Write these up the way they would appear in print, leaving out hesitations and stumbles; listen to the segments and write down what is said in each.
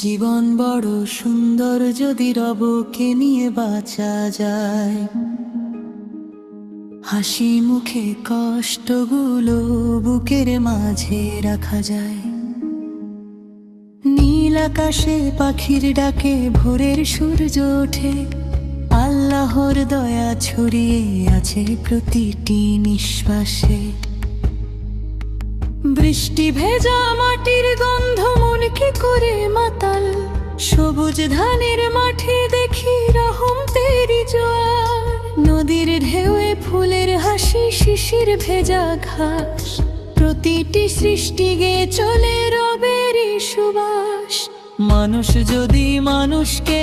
জীবন বড় সুন্দর যদি রবকে নিয়ে বাঁচা যায়, হাসি মুখে কষ্টগুলো বুকের মাঝে রাখা যায়। নীল আকাশে পাখির ডাকে ভোরের সূর্য ওঠে, আল্লাহর দয়া ছড়িয়ে আছে প্রতিটি নিঃশ্বাসে। বৃষ্টি ভেজা মাটির গন্ধ মনকে করে মাতাল, সবুজ ধানের মাঠে দেখি রহমতেরই জোয়ার। নদীর ঢেউয়ে ফুলের হাসি, শিশির ভেজা ঘাস, প্রতিটি সৃষ্টি গেয়ে চলে রবেরই সুবাস। মানুষ যদি মানুষকে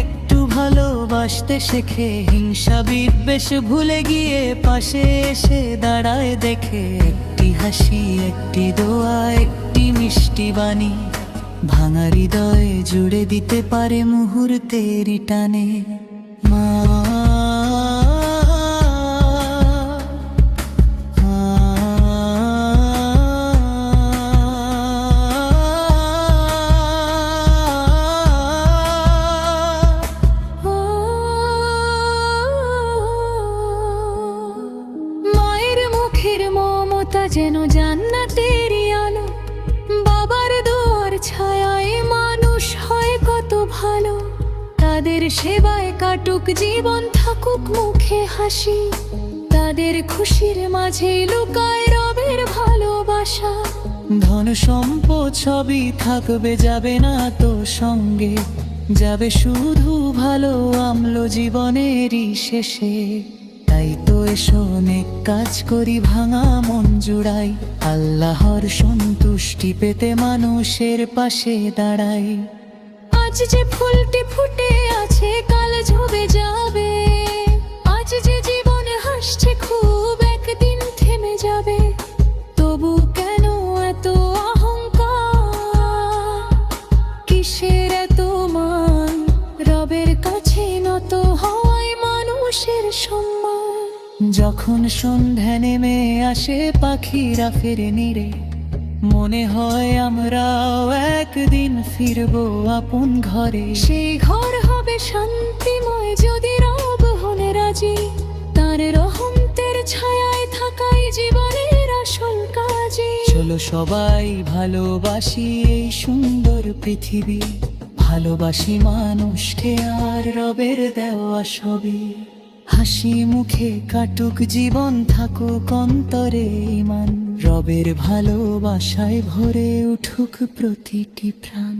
একটু ভালোবাসতে শেখে, হিংসা বিদ্বেষ ভুলে গিয়ে পাশে এসে দাঁড়ায় দেখে। একটি হাসি, একটি দোয়া, একটি মিষ্টি বাণী ভাঙা হৃদয়ে জুড়ে দিতে পারে মুহূর্তের টানে। মা যেন জান্নাতেরই আলো, বাবার দোয়ার ছায়ায় মানুষ হয় কত ভালো। তাদের সেবায় কাটুক জীবন, থাকুক মুখে হাসি, তাদের খুশির মাঝে লুকায় রবের ভালোবাসা। ধন সম্পদ সবই থাকবে, যাবে না তো সঙ্গে, যাবে শুধু ভালো আমলো জীবনেরই শেষে। তাই তো এসো অনেক কাজ করি, ভাঙা মন জুড়াই, আল্লাহর সন্তুষ্টি পেতে মানুষের পাশে দাঁড়াই। আজ যে ফুলটি ফুটে আছে কাল ঝরে যাবে, আজ যে জীবন হাসছে খুব একদিন থেমে যাবে। তবু কেন এত অহংকার, কিসের এত মান, রবের কাছে নত হওয়ায় মানুষের সম্মান। যখন সন্ধ্যা নেমে আসে পাখিরা ফেরে নিরে, মনে হয় আমরাও একদিন ফিরবো আপন ঘরে। সেই ঘর হবে শান্তিময় যদি রব হনে রাজি, তার রহমতের ছায়ায় থাকাই জীবনের আসল কাজে। চলো সবাই ভালোবাসি এই সুন্দর পৃথিবী, ভালোবাসি মানুষকে আর রবের দেওয়া সবই। হাসি মুখে কাটুক জীবন, থাকুক অন্তরে ঈমান, রবের ভালোবাসায় ভরে উঠুক প্রতিটি প্রাণ।